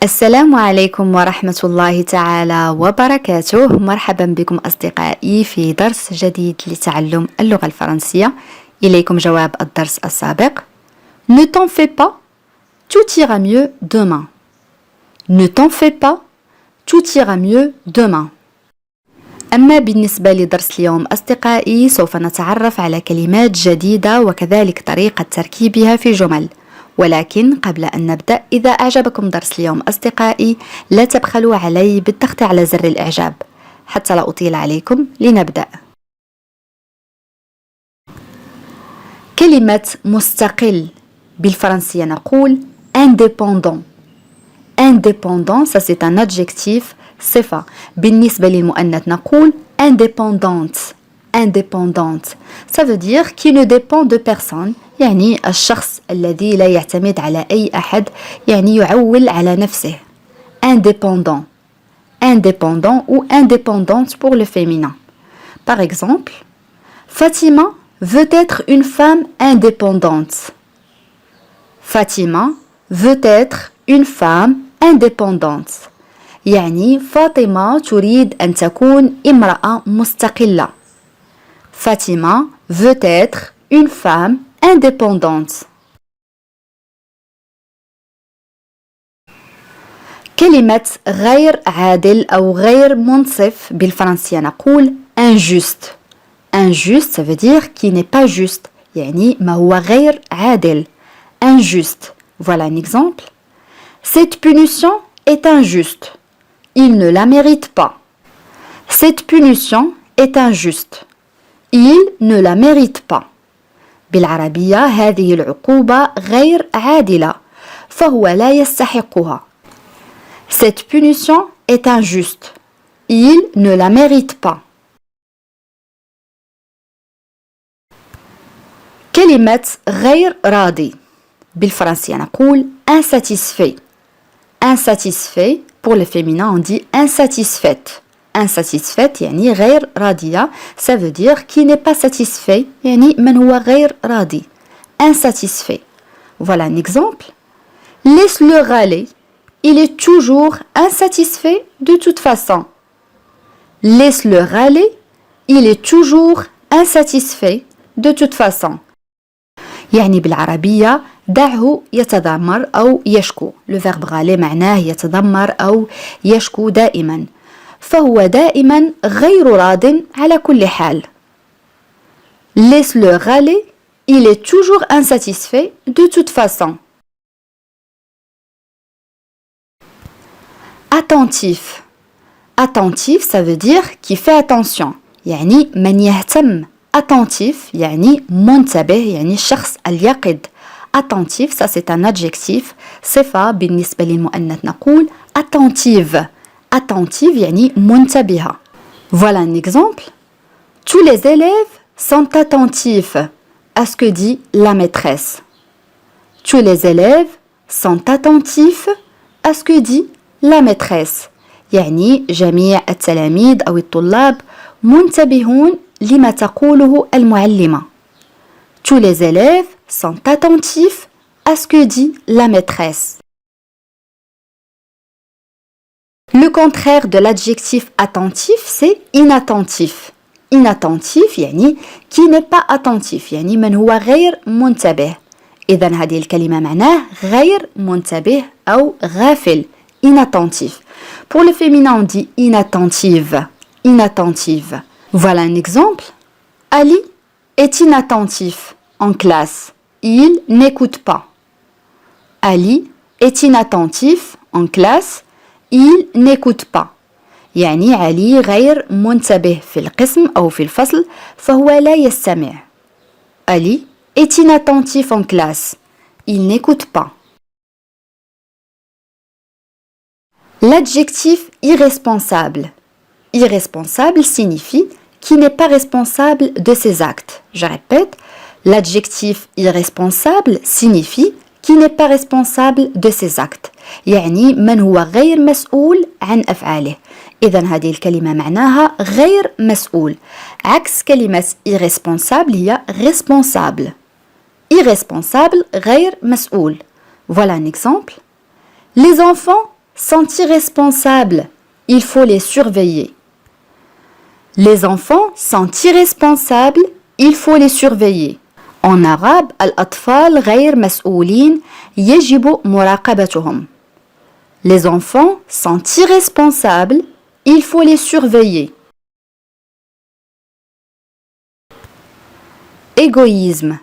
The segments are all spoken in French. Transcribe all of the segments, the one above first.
السلام عليكم ورحمة الله تعالى وبركاته. مرحبا بكم أصدقائي في درس جديد لتعلم اللغة الفرنسية. إليكم جواب الدرس السابق. Ne t'en fais pas, tout ira mieux demain. Ne t'en fais pas, tout ira mieux demain. أما بالنسبة لدرس اليوم أصدقائي سوف نتعرف على كلمات جديدة وكذلك طريقة تركيبها في جمل. ولكن قبل أن نبدأ، إذا أعجبكم درس اليوم أصدقائي لا تبخلوا علي بالضغط على زر الإعجاب حتى لا أطيل عليكم. لنبدأ. كلمة مستقل بالفرنسية نقول indépendant. Indépendant, ça c'est un adjectif صفة. بالنسبة للمؤنث نقول indépendante. Indépendante, ça veut dire qui ne dépend de personne، يعني الشخص الذي لا يعتمد على أي أحد، يعني يعول على نفسه. Indépendant. Indépendant ou indépendante pour le féminin. Par exemple, Fatima veut être une femme indépendante. Fatima veut être une femme indépendante. يعني فاطمة تريد أن تكون امرأة مستقلة. Fatima veut être une femme indépendante. كلمة غير عادل أو غير منصف بالفرنسية نقول injuste. Injuste, ça veut dire qui n'est pas juste، يعني ما هو غير عادل. Injuste. Voilà un exemple. Cette punition est injuste. Il ne la mérite pas. Cette punition est injuste. Il ne la mérite pas. بالعربية هذه العقوبة غير عادلة، فهو لا يستحقها. Cette punition est injuste. Il ne la mérite pas. كلمة غير راضي بالفرنسية نقول insatisfait. Insatisfait, pour le féminin on dit insatisfaite. Insatisfaite يعني غير راضية، ça veut dire qui n'est pas satisfait، يعني من هو غير راضي. Insatisfait. Voilà un exemple. Laisse-le râler, il est toujours insatisfait de toute façon. Laisse-le râler, il est toujours insatisfait de toute façon. يعني بالعربية دعه يتذمر أو يشكو. Le verbe râler معناه يتذمر أو يشكو دائما، فهو دائما غير راض على كل حال. Laisse-le râler, il est toujours insatisfait de toute façon. Attentif. Attentif, ça veut dire qui fait attention، يعني من يهتم. Attentif يعني منتبه، يعني الشخص اليقظ. Attentif, ça c'est un adjectif صفة. بالنسبة للمؤنث نقول attentive. Attentive يعني منتبهة. Voilà un exemple. Tous les élèves sont attentifs à ce que dit la maîtresse. Tous les élèves sont attentifs à ce que dit la maîtresse. يعني جميع التلاميذ أو الطلاب منتبهون لما تقوله المعلمة. Tous les élèves sont attentifs à ce que dit la maîtresse. Le contraire de l'adjectif attentif, c'est inattentif. Inattentif يعني qui n'est pas attentif، يعني من هو غير منتبه. إذن هذه الكلمة معناه غير منتبه أو غافل. Inattentif. Pour le féminin, on dit inattentive. Inattentive. Voilà un exemple. Ali est inattentif en classe. Il n'écoute pas. Ali est inattentif en classe. Il n'écoute pas. يعني علي غير منتبه في القسم أو في الفصل، فهو لا يستمع. Ali est inattentif en classe. Il n'écoute pas. L'adjectif irresponsable. Irresponsable signifie qui n'est pas responsable de ses actes. Je répète, l'adjectif irresponsable signifie qui n'est pas responsable de ses actes، يعني من هو غير مسؤول عن أفعاله. إذن هذه الكلمة معناها غير مسؤول. عكس كلمة irresponsable هي responsable. Irresponsable غير مسؤول. Voilà un exemple. Les enfants sont irresponsables. Il faut les surveiller. Les enfants sont irresponsables. Il faut les surveiller. En arabe, الأطفال غير مسؤولين يجب مراقبتهم. Les enfants sont irresponsables. Il faut les surveiller. Égoïsme.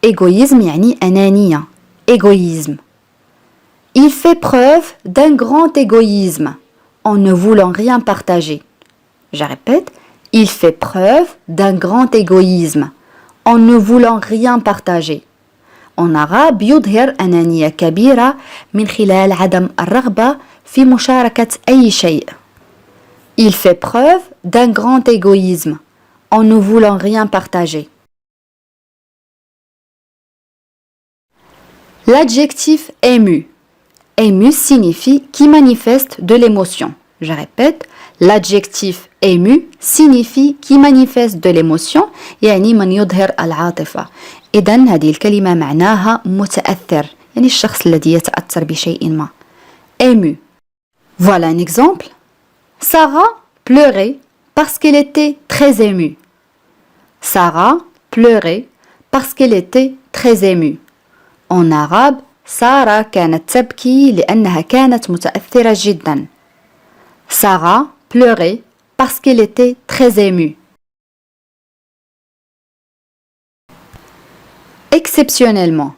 Égoïsme يعني أنانية. Égoïsme. Il fait preuve d'un grand égoïsme en ne voulant rien partager. Je répète, il fait preuve d'un grand égoïsme en ne voulant rien partager. En arabe يظهر أنانية كبيرة من خلال عدم الرغبة في مشاركة أي شيء. Il fait preuve d'un grand égoïsme en ne voulant rien partager. L'adjectif ému. Ému signifie qui manifeste de l'émotion. Je répète, l'adjectif ému signifie qui manifeste de l'émotion يعني من يظهر العاطفة. إذن هذه الكلمة معناها متأثر يعني الشخص الذي يتأثر بشيء ما. Ému. Voilà un exemple. Sarah pleurait parce qu'elle était très émue. Sarah pleurait parce qu'elle était très émue. En arabe سارة كانت تبكي لأنها كانت متأثرة جدا. Sarah pleurait parce qu'elle était très émue. Exceptionnellement.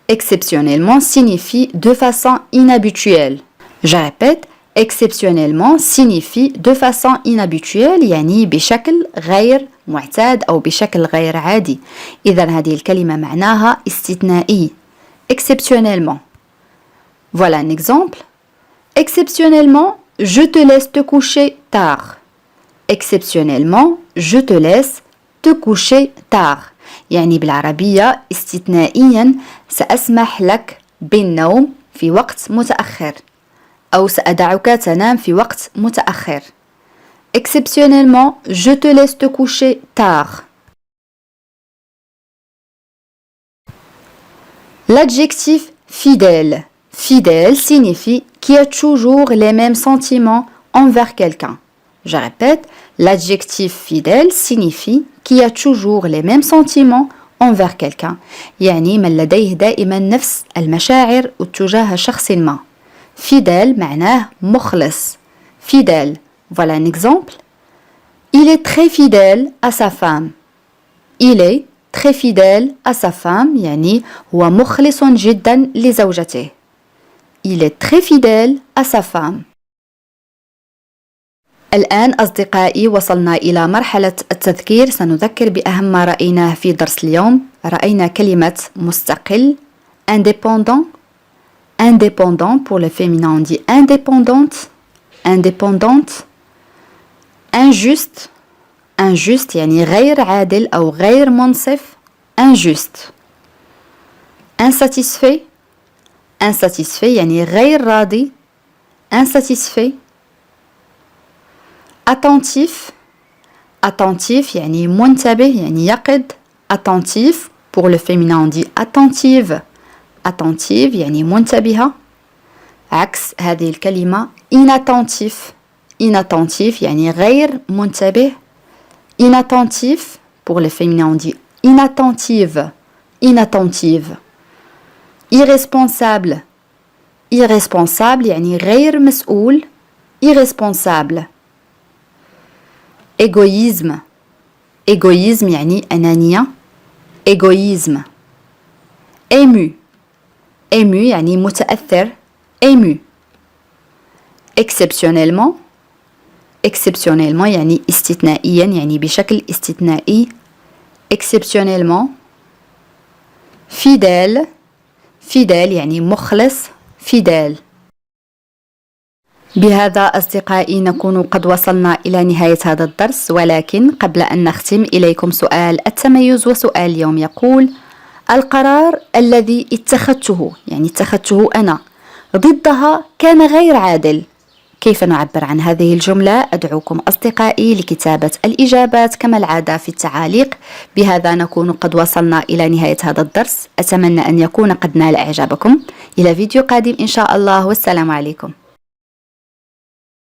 Exceptionnellement signifie de façon inhabituelle. Je répète, exceptionnellement signifie de façon inhabituelle يعني بشكل غير معتاد أو بشكل غير عادي. إذن هذه الكلمة معناها استثنائي. Exceptionnellement. Voilà un exemple. Exceptionnellement, je te laisse te coucher tard. Exceptionnellement, je te laisse te coucher tard. يعني بالعربية استثنائيا سأسمح لك بالنوم في وقت متأخر أو سأدعك تنام في وقت متأخر. Exceptionnellement, je te laisse te coucher tard. L'adjectif fidèle. Fidèle signifie qui a toujours les mêmes sentiments envers quelqu'un. Je répète, l'adjectif fidèle signifie qui a toujours les mêmes sentiments envers quelqu'un. يعني من لديه دائما نفس المشاعر تجاه شخص ما. Fidèle معناه مخلص. Fidèle. Voilà un exemple. Il est très fidèle à sa femme. Il est très fidèle à sa femme يعني هو مخلص جدا لزوجته. Il est très fidèle à sa femme. الآن أصدقائي وصلنا إلى مرحلة التذكير. سنذكر بأهم ما رأيناه في درس اليوم. رأينا كلمة مستقل indépendant. Indépendant pour le féminin on dit indépendante. Indépendante. Injuste. Injuste يعني غير عادل أو غير منصف. Injuste. Insatisfait. Insatisfait يعني غير راضي. Insatisfait. Attentif. Attentif يعني منتبه يعني يقظ. Attentif pour le féminin on dit attentive. Attentive يعني منتبهة. عكس هذه الكلمة inattentif. Inattentif يعني غير منتبه. Inattentif pour le féminin on dit inattentive. Inattentive. Irresponsable. Irresponsable يعني غير مسؤول. Irresponsable. Égoïsme. Égoïsme يعني أنانية. Égoïsme. Ému. Ému يعني متأثر. Ému. Exceptionnellement. Exceptionnellement يعني استثنائيا يعني بشكل استثنائي. Exceptionnellement. Fidèle. Fidèle يعني مخلص. Fidèle. بهذا أصدقائي نكون قد وصلنا إلى نهاية هذا الدرس، ولكن قبل أن نختم إليكم سؤال التميز. وسؤال اليوم يقول: القرار الذي اتخذته يعني اتخذته أنا ضدها كان غير عادل. كيف نعبر عن هذه الجملة؟ أدعوكم أصدقائي لكتابة الإجابات كما العادة في التعاليق. بهذا نكون قد وصلنا إلى نهاية هذا الدرس. أتمنى أن يكون قد نال إعجابكم. إلى فيديو قادم إن شاء الله، والسلام عليكم.